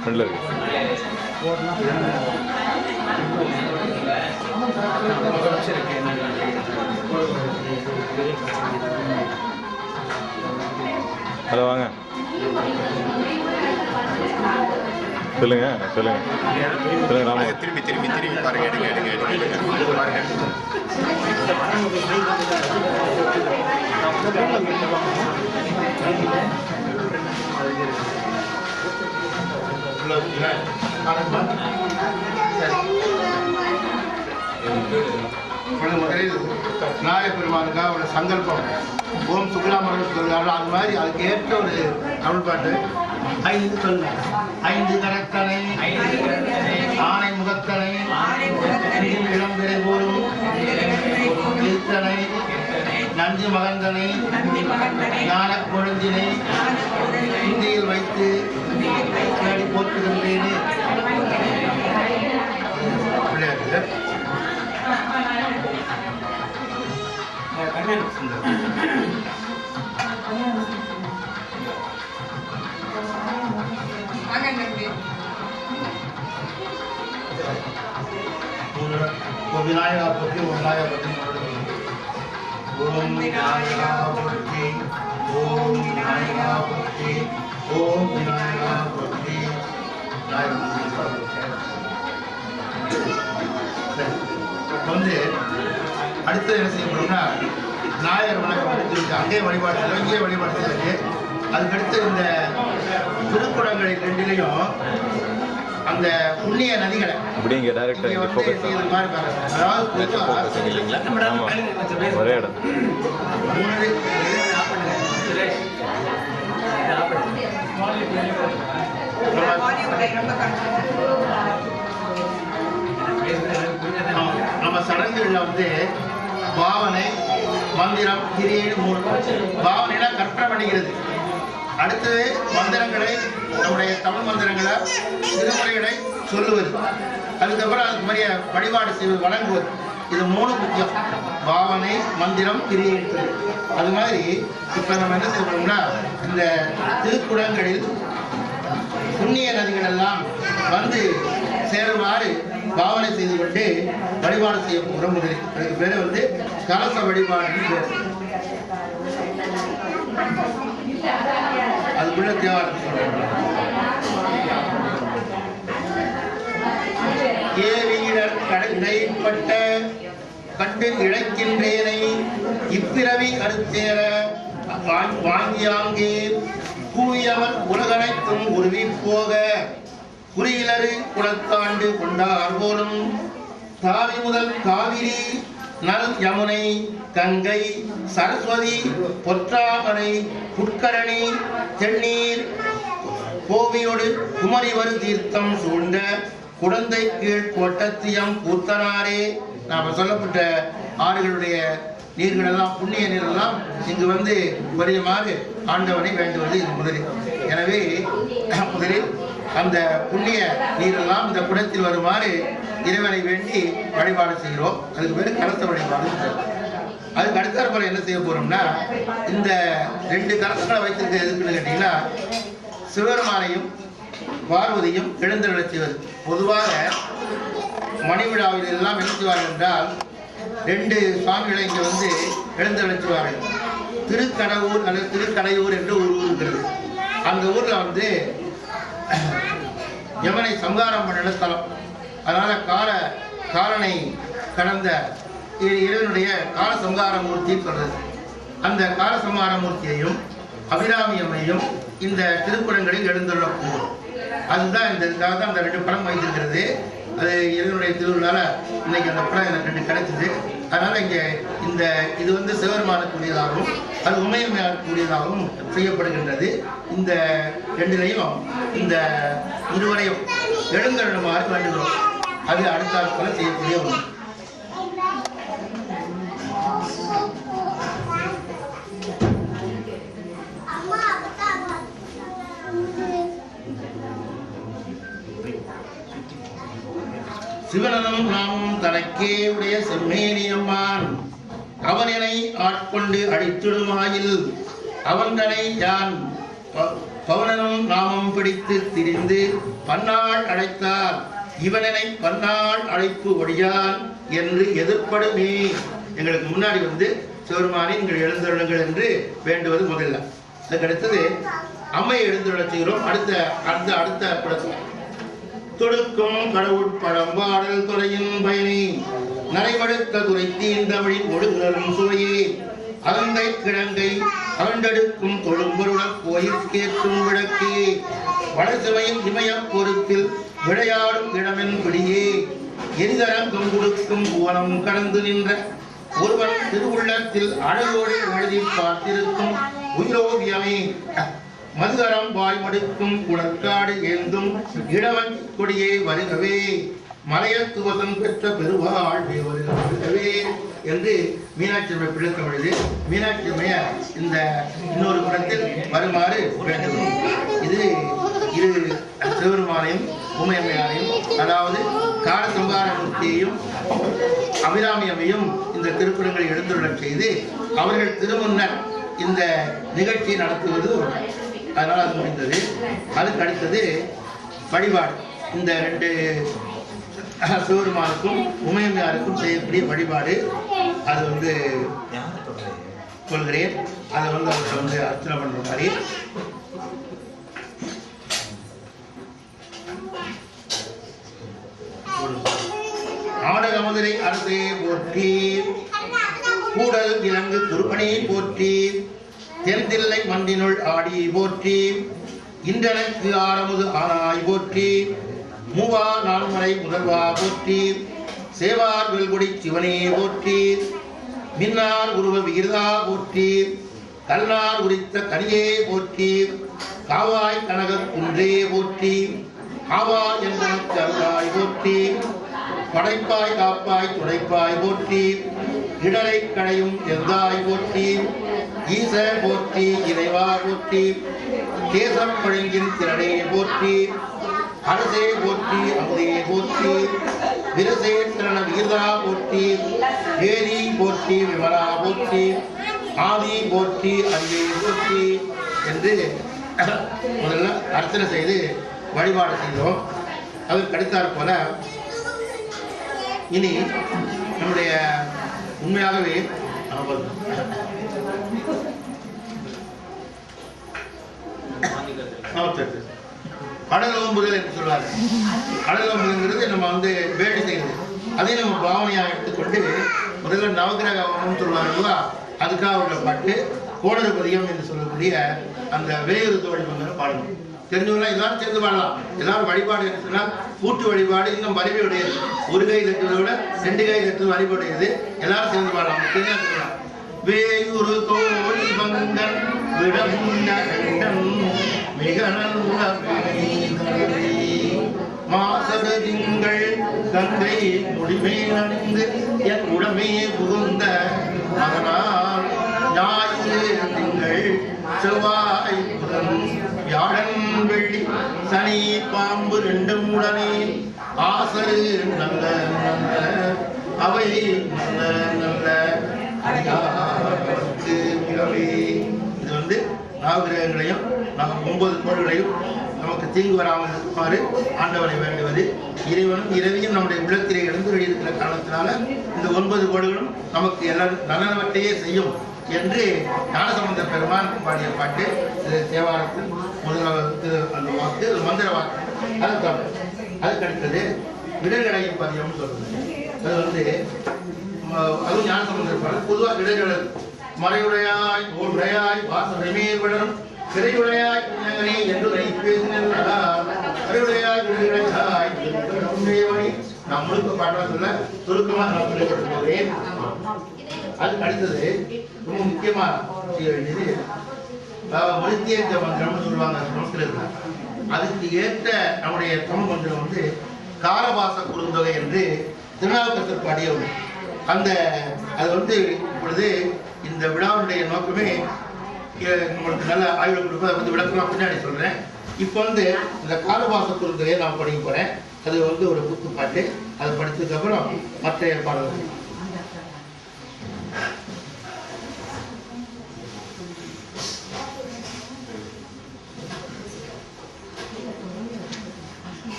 ஃப்ரெண்டில் இருக்கு. ஹலோ வாங்க, சொல்லுங்க சொல்லுங்க சொல்லுங்க. ராமா திரும்பி திரும்பி திரும்பி பாருங்க. எடுங்க எடுங்க எடுங்க எடுங்க பாருங்க. முதலில் விநாயகப் பெருமானுக்காக ஒரு சங்கல்பம். ஓம் சுக்லாமரன் சொல்கிறார்கள். அது மாதிரி அதுக்கு ஏற்ற ஒரு தமிழ் பாட்டு. 5 சொல்லுங்க. 5 கரத்தனை ஆணை முகத்தனை இளம்பிறை போலும் கீர்த்தனை நந்தி மகந்தனை ஞான கொழுந்தினை இந்தியில் வைத்து போற்றுகின்றேனே. விநாயகா போற்றி, விநாயகா போற்றி. ஓம் விநாயகா போற்றி, ஓம் விநாயகா போற்றி, ஓம் விநாயகா போற்றி. வந்து அடுத்து என்ன செய்யணும்னா விநாயகர் வணக்கம் எடுத்துருக்கு. அங்கே வழிபாடு இங்கே வழிபாடு செய்யறது. அதுக்கடுத்து இந்த திருக்குடங்களில் 2லையும் அந்த புண்ணிய நதிகளை அப்படிங்க டைரக்டா இங்க ஃபோக்கஸ் செய்யறது மாதிரி பாருங்க. அதாவது ஒரே இடம் நம்ம சடங்குகளில் வந்து பாவனை, மந்திரம், கிரியைன்னு 3. பாவனைனா கற்பனை பண்ணிக்கிறது. அடுத்தது மந்திரங்களை, நம்முடைய தமிழ் மந்திரங்களை, திருமுறைகளை சொல்லுவது. அதுக்கப்புறம் அதுக்கு மாதிரி வழிபாடு செய்வது, வணங்குவது. இது 3 முக்கியம். பாவனை, மந்திரம், கிரியை. அது மாதிரி இப்போ நம்ம என்ன செய்யணும்னா இந்த திருக்குடங்களில் புண்ணிய நதிகள் எல்லாம் வந்து சேருமாறு பாவனை செய்து கொண்டு வழிபாடு செய்ய போகிற முதலில். அதுக்கு பேர் வந்து கலச வழிபாடுன்னு பேர். அதுக்குள்ள தேவாரத்தை சொல்றேன். ஏவீரர் இடைப்பட்ட கண்டு இழைக்கின்றேனை இப்பிறவி அறுத்தேற வாங்கியாங்கே கூயவர் உலகனைத்தும் உருவி போக குறியிலரு குளத்தாண்டு கொண்டார் போலும் தாவி முதல் காவிரி நல் யமுனை கங்கை சரஸ்வதி பொற்றாமரை புட்கரணி தென்னீர் கோவியோடு குமரிவரு தீர்த்தம் சூழ்ந்த குடந்தை கீழ் கோட்டத்தியம் கூத்தனாரே. நாம் சொல்லப்பட்ட ஆறுகளுடைய நீர்களெல்லாம், புண்ணிய நீரெல்லாம் இங்கு வந்து வருமாறு ஆண்டவனை வேண்டுவது இது முதலில். எனவே முதலில் அந்த புண்ணிய நீரெல்லாம் இந்த குடத்தில் வருமாறு இறைவனை வேண்டி வழிபாடு செய்கிறோம். அதுக்கு பேர் கலச வழிபாடு. அதுக்கு அடுத்த என்ன செய்ய போறோம்னா இந்த 2 கலசங்களை வைத்திருக்க எதுக்குன்னு கேட்டீங்கன்னா சிவபெருமானையும் பார்வதியும் எழுந்தருளச் செய்வது. பொதுவாக மணிவிழாவில் எல்லாம் என்ன செய்வார்கள் என்றால் 2 சுவாமிகளை இங்கே வந்து எழுந்தருளச் செய்வார்கள். திருக்கடவுர் அல்லது திருக்கடையூர் என்று ஒரு ஊர் இருக்கிறது. அந்த ஊர்ல வந்து யமனை சம்ஹாரம் பண்ண ஸ்தலம். அதனால காலனை கடந்த இறைவனுடைய கால சம்ஹார மூர்த்தி சொல்றது. அந்த கால சம்ஹார மூர்த்தியையும் அபிராமியம்மையும் இந்த திருக்குடங்களில் எழுந்துள்ளக்கூடும். அதுதான் இந்த இதுக்காக தான் அந்த 2 படம் வைத்திருக்கிறது. அது இறைவனுடைய திருவிழால இன்னைக்கு அந்த படம் எனக்கு 2 கிடைச்சது. அதனால இங்கே இந்த இது வந்து சிவபெருமானுக்குரியதாகவும் அது உமையமையாகக்கூடியதாகவும் செய்யப்படுகின்றது. இந்த 2லையும் இந்த இருவரையும் எழுந்தருளுமாறு வேண்டுகிறோம். அது அடுத்த போல செய்யக்கூடிய ஒன்று. சிவனனும் நாமும் தனக்கே உடைய செம்மேனியம்மான் அவனை ஆட்கொண்டு அடித்திடுமாயில் அவன்தனை யான் பவுனனும் நாமம் பிடித்து திரிந்து பன்னாள் அழைத்தார் இவனனை பன்னாள் அழைப்பு ஒழியான் என்று எதிர்ப்படுமே. எங்களுக்கு முன்னாடி வந்து சிவருமானி நீங்கள் எழுந்தருளுங்கள் என்று வேண்டுவது முதல்ல. அதுக்கு அடுத்தது அம்மையை எழுந்தருளச் செய்கிறோம். அடுத்த படத்தில் தொடுக்கும் கடவுள் பழம்பாடல் துறையின் பயனி நரைவடுத்த துறை தீந்தமிழின் ஒடுங்குதலும் சுவையே அகந்தை கிழங்கை அகண்டெடுக்கும் தொழும்பொருளக் கோயிற்கேற்றும் விளக்கே வடசுவையின் இமயப் பொறுப்பில் விளையாடும் இடமென் பிடியே எரிதரங்கம் கொடுக்கும் புவனம் கடந்து நின்ற ஒருவன் திருவுள்ளத்தில் அழகோடு எழுதி பார்த்திருக்கும் உயிரோவியமே மதுகரம் வாய்மடுக்கும் குளக்காடு ஏந்தும் இடவன் கொடியே வருகவே மலையத்துவதம் பெற்ற பெருவாழ்வே வருகவே என்று மீனாட்சி அம்மை பிள்ளைக்கம் எழுதி மீனாட்சி அம்மைய இந்த இன்னொரு குடத்தில் வருமாறு வேண்டும். இது இரு சிவபெருமானையும் உமையம்மையாரையும், அதாவது காலசம்பாரமூர்த்தியையும் அபிராமியம்மையும் இந்த திருக்குறங்களை எழுந்துள்ளச் செய்து அவர்கள் திருமுன்னர் இந்த நிகழ்ச்சியை நடத்துவது. அதனால் அது முடிந்தது. அதுக்கு அடுத்தது வழிபாடு. இந்த 2 சிவபெருமானுக்கும் உமையம்மையாருக்கும் செய்யக்கூடிய வழிபாடு அது வந்து சொல்கிறேன். அதை வந்து அவர்கள் வந்து அர்ச்சனை பண்ற மாதிரி ஆடகமுதலை அரசே போற்றி கூடல் இலங்கு குருபணி போற்றி தென்தில்லை மண்டினுள் ஆடி போற்றி இன்றனக்கு ஆரமுது ஆனாய் போற்றி மூவா நான்மறை முதல்வா போற்றி சேவார் வெல்குடி சிவனே போற்றி மின்னார் உருவ விகிதா போற்றி கல்லார் உரித்த கனியே போற்றி காவாய் கனக குன்றே போற்றி ஆவா என்பதற்கு அருளாய் போற்றி படைப்பாய் காப்பாய் துடைப்பாய் போற்றி இடரை கடையும் எந்தாய் போற்றி ஈச போற்றி இறைவா போற்றி தேசம் பழங்கின் திரளே போற்றி அரசே போற்றி அமுதே போற்றி விரசே திறன விகிதா போற்றி வேதி போற்றி விமலா போற்றி ஆதி போற்றி அன்பே போற்றி என்று முதல்ல அர்ச்சனை செய்து வழிபாடு செய்தோம். அதற்கு அடுத்தாற் போல இனி நம்முடைய உண்மையாகவே கடலோம்புதல் என்று சொல்வார்கள். கடலோம்புதல்ங்கிறது நம்ம வந்து வேடி செய்வது. அதையும் நம்ம பாவனையாக எடுத்துக்கொண்டு முதல்ல நவகிரக ஹோமம் சொல்வார்களா, அதுக்காக உள்ள பாட்டு கோடரு பதிகம் என்று சொல்லக்கூடிய அந்த வேறு தோழி பாடணும். தெரிஞ்சவங்களாம் எல்லாரும் சேர்ந்து பாடலாம். எல்லாரும் வழிபாடு என்று சொன்னால் கூட்டு வழிபாடு இன்னும் வலிமையுடையது. ஒரு கை தட்டுவதை விட 2 கை தட்டுவது வழிபடையது. எல்லாரும் சேர்ந்து பாடலாம். சொல்லலாம் வேயுரு தோழி பங்கன் விடமுண்டன் மிக மாசடு திங்கள் கங்கை முடிவே அணிந்து என் உடமே புகுந்த அதனால் ஞாயிறு திங்கள் செவ்வாய் புதன் வியாழன் வெள்ளி சனி பாம்பு 2 உடனே ஆசரு நல்ல நல்ல அவை நல்ல நல்ல இது வந்து நவகிரகங்களையும் 9 கோள்களையும் நமக்கு தீங்கு வராமல் இருப்பாரு ஆண்டவனை வேண்டுவது. இறைவனும் இரவியும் நம்முடைய உள்ளத்திலே எழுந்து இருக்கிற காரணத்தினால இந்த 9 கோள்களும் நமக்கு எல்லாரும் நல்லவற்றையே செய்யும் என்று ஞானசம்பந்த பெருமான் பாடிய பாட்டு. இது தேவாரத்தில் முதலாவது அந்த வாக்கு மந்திர வாக்கு. அதுக்கு அடுத்தது விடல்கடையும் பதியம்னு சொல்றது. அது வந்து அதுவும் ஞானசம்பந்தர் பாடல். பொதுவாக விடல்கள் மறையுடையாய் ஓடுடையாய் வாசனைமேல் விடரும் திரையுடையாய் புண்ணகனே என்று பேசினார். மறையுடையாய் விடுகளையாய் நான் முழுக்க பாடுறா சொல்ல சுருக்கமாக நான் சொல்லிக் போகிறேன். அதுக்கு அடுத்தது ரொம்ப முக்கியமா செய்ய வேண்டியது மிருத்தியஞ்ச மந்திரம்னு சொல்லுவாங்க சமஸ்கிருதத்தில். அதுக்கு ஏற்ற நம்முடைய தமிழ் மந்திரம் வந்து காலவாச குறுந்தொகை என்று திருநாவுக்கரசர் பாடிய ஒன்று. அது வந்து இப்பொழுது இந்த விழாவுடைய நோக்கமே உங்களுக்கு நல்ல ஆய்வு கொடுப்ப வந்து விளக்கமாக பின்னாடி சொல்றேன். இப்போ வந்து இந்த காலவாச குறுந்தொகையை நான் படிக்க போறேன். அது வந்து ஒரு புத்து பாட்டு. அதை படித்ததுக்கு அப்புறம் மற்ற ஏற்பாடுகள்.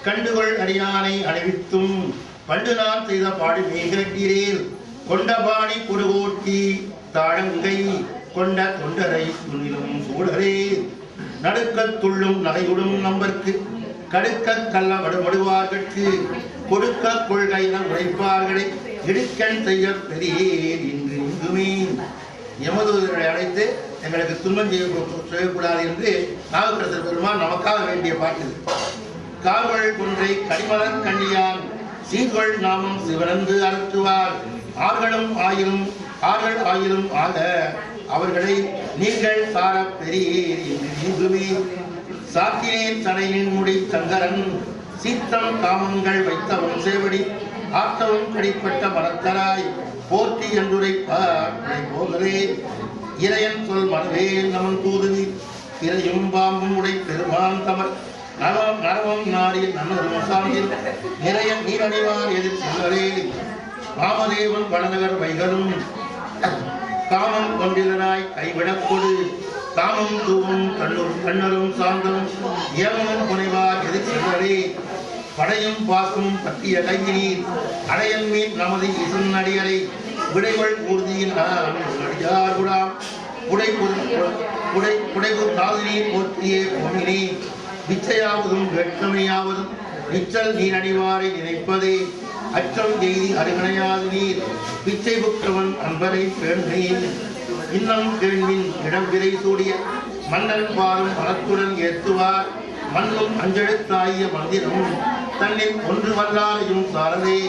கண்டுகொள் அடியானை அணிவித்தும் பண்டு நான் செய்த பாடி மேகீரேல் கொண்டபாணி கொடுகோட்டி தாழங்கை கொண்ட தொண்டரை துணிலும் சூடரே நடுக்கத் துள்ளும் நகையுடும் நம்பர்க்கு கடுக்க கள்ள வடுவார்கட்கு கொடுக்க கொள்கையின உழைப்பார்களை இடுக்கண் செய்ய பெரியேன் இன்று இங்குமே யமதூதர்களை அழைத்து எங்களுக்கு துன்பம் செய்யக்கூடாது என்று நாவுக்கரசர் பெருமான் நமக்காக வேண்டிய பாட்டு. கால்கள் கொன்றை கடிமலர் கண்ணியான் சீர்கொள் நாமம் சிவனந்து அறுத்துவார் ஆர்களும் ஆயிலும் ஆக அவர்களை நீங்கள் சார பெரியேன் என்று இங்குமே சாத்தினேன் தனையின் முடி சங்கரன் சீத்தம் காமங்கள் வைத்தவன் சேவடி ஆத்தவும் கடிப்பட்ட மரத்தராய் போற்றி என்றுரைப்பார் போகவே இறையன் சொல் மனவேல் நமன் தூதுவி இறையும் பாம்பும் உடை பெருமான் தமர் நரவம் நாரில் நன்னரும் சாமியில் நிறைய நீரணிவார் எதிர் செல்வரே காமதேவன் வடநகர் வைகளும் காமம் கொண்டிலனாய் கைவிடக் கொடு காமம் தூவும் கண்ணரும் சாந்தம் ஏமனும் புனைவார் எதிர் செல்வரே படையும் பாக்கும் பற்றிய கையினீர் அடையன் மீன் நமது இசன் அடியரை விடைகள் ஊர்தியின் அடியார்குடாம் புடைவு காதலீர் போற்றியே பொன்னினே விச்சையாவதும் வெட்கமையாவதும் நிச்சல் நீர் அணிவாரை நினைப்பதே அச்சம் எய்தி அருகணையாது நீர் பிச்சை புற்றவன் அன்பரை பேணுகிறேன் இன்னம் கேள்வின் இடம்பிரை சூடிய மன்னன் பாரும் மனத்துடன் ஏற்றுவார் மண்ணும் அஞ்செழுத்தாகிய மந்திரம் தன்னில் ஒன்று வல்லாரையும் சாரதே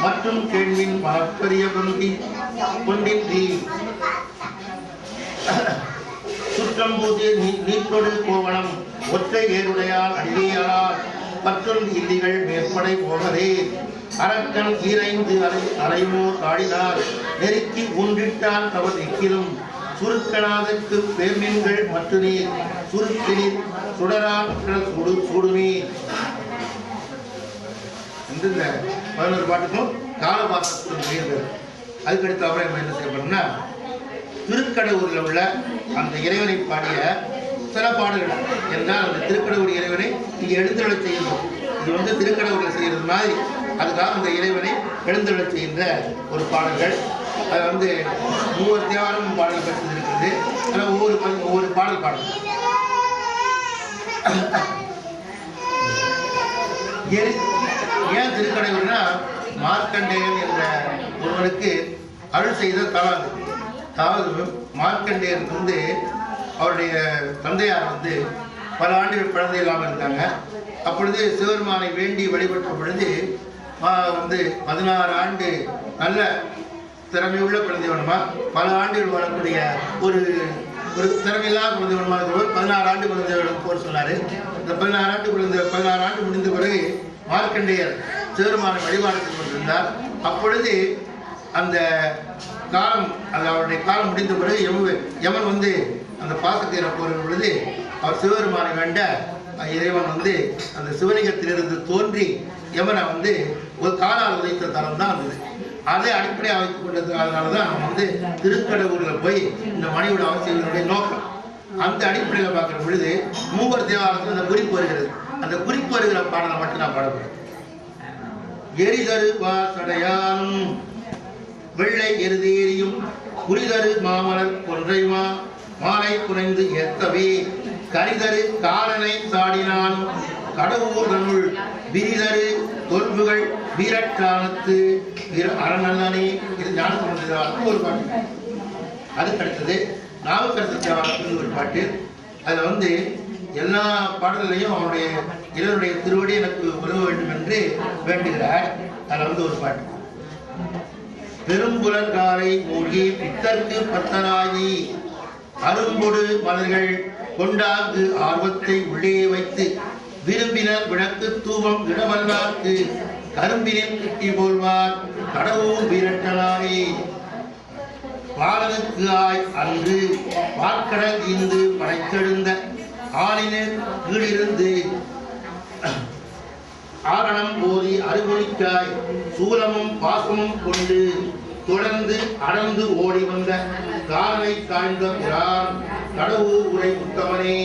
மற்றும் கேள்வின் மனப்பெரிய கொண்டின்றி சுற்றம் பூஜை நீற்றொடு கோவணம் ஒற்றை ஏருடையால் அடியாரால் மற்றும் இல்லிகள் மேற்படை போகவே அரக்கன் ஈரைந்து அலைமோர் காடினார் நெருக்கி ஊன்றிட்டான் தவறு நிற்கிலும் சுருக்கனாதற்கு பேர்மீன்கள் மற்ற நீர் சுருக்கினீர் சுடராற்றல் சூடுநீர் இந்த 11 பாட்டுக்கும் காலபாசத்துக்கு உயர்ந்தது. அதுக்கடுத்து அப்புறம் நம்ம என்ன செய்யப்படும்னா திருக்கடவுரில் உள்ள அந்த இறைவனை பாடிய சில பாடல்கள் என்றால் அந்த திருக்கடவுர் இறைவனை இங்கே எழுந்தருளச் செய்யணும். இது திருக்கடவுரில் செய்கிறது மாதிரி அதுக்காக அந்த இறைவனை எழுந்தருளச் செய்கின்ற ஒரு பாடல்கள். அது ஒவ்வொரு தேவாரம் பாடல் பெற்று இருக்குது. அதில் ஒவ்வொரு பாடல் பாடல் ஏன் திருக்கடையூர்னா மார்க்கண்டேயன் என்ற ஒருவனுக்கு அருள் செய்த தலம். அதாவது மார்க்கண்டேயன் அவருடைய தந்தையார் பல ஆண்டுகள் குழந்தை இல்லாமல் இருந்தாங்க. அப்பொழுது சிவபெருமானை வேண்டி வழிபட்ட பொழுது 16 ஆண்டு நல்ல திறமையுள்ள குழந்தை வேணுமா, பல ஆண்டுகள் வாழக்கூடிய ஒரு திறமையில்லாத குழந்தை வேணுமா 16 ஆண்டு குழந்தை வேணும் போர் சொன்னார். இந்த 16 ஆண்டு முடிந்த பிறகு மார்க்கண்டேயர் சிவபெருமானை வழிபாடு செய்து கொண்டிருந்தார். அப்பொழுது அந்த காலம் அவருடைய காலம் முடிந்த பிறகு யமன் அந்த பாசக்கீரை போகிற பொழுது அவர் சிவபெருமானை வேண்ட இறைவன் அந்த சிவலிங்கத்திலிருந்து தோன்றி யமனை ஒரு காலால் உதைத்த தலம் தான் இருந்தது. அதை அடிப்படையாக வைத்துக் கொண்டது. அதனால தான் நம்ம திருக்கடவுரில் போய் இந்த மணியோட அவசியங்களுடைய நோக்கம். அந்த அடிப்படையில் பார்க்குற பொழுது மூவர் தேவாரத்தில் அந்த குறிப்பு வருகிறது. அந்த குறிப்பு வருகிற பாடலை மட்டும் நான் பாடப்படுறேன். எரிதரு வாசடையானும் வெள்ளை எருதேரியும் குறிதரு மாமலர் கொன்றைமா மாலை குறைந்து ஏற்கவே கரிதரு காலனை சாடினானும் கடவுள் விரிதரு தொல்புகள் வீரட்டானத்து அரணே. இது ஞானசம்பந்தர் ஒரு பாட்டு. அதுக்கு அடுத்தது நாவுக்கரசர் தேவாரத்தில் ஒரு பாட்டு. அதில் எல்லா பாடல்களையும் அவனுடைய இளனுடைய திருவடி எனக்கு உதவ வேண்டும் என்று வேண்டுகிறார். அதில் ஒரு பாட்டு. பெரும்புலன்காரை மூழ்கி பித்தற்கு பத்தராகி அரும்பொடு மலர்கள் கொண்டாங்கு ஆர்வத்தை உள்ளே வைத்து விரும்பினர் விளக்கு தூவம் இடவல்லார்க்கு கரும்பினில் கிட்டி போல்வார் கடவுள் வீரட்டனாரே பாலனுக்கு ஆய் அன்று வார்க்கடல் இந்து படைத்தெழுந்த ஆளினர் கீழிருந்து ஆரணம் போதி அருகுணிக்காய் சூலமும் பாசமும் கொண்டு தொடர்ந்து அடர்ந்து ஓடி வந்த காலனை காய்ந்த பிரான் கடவுள் உரை உத்தமனே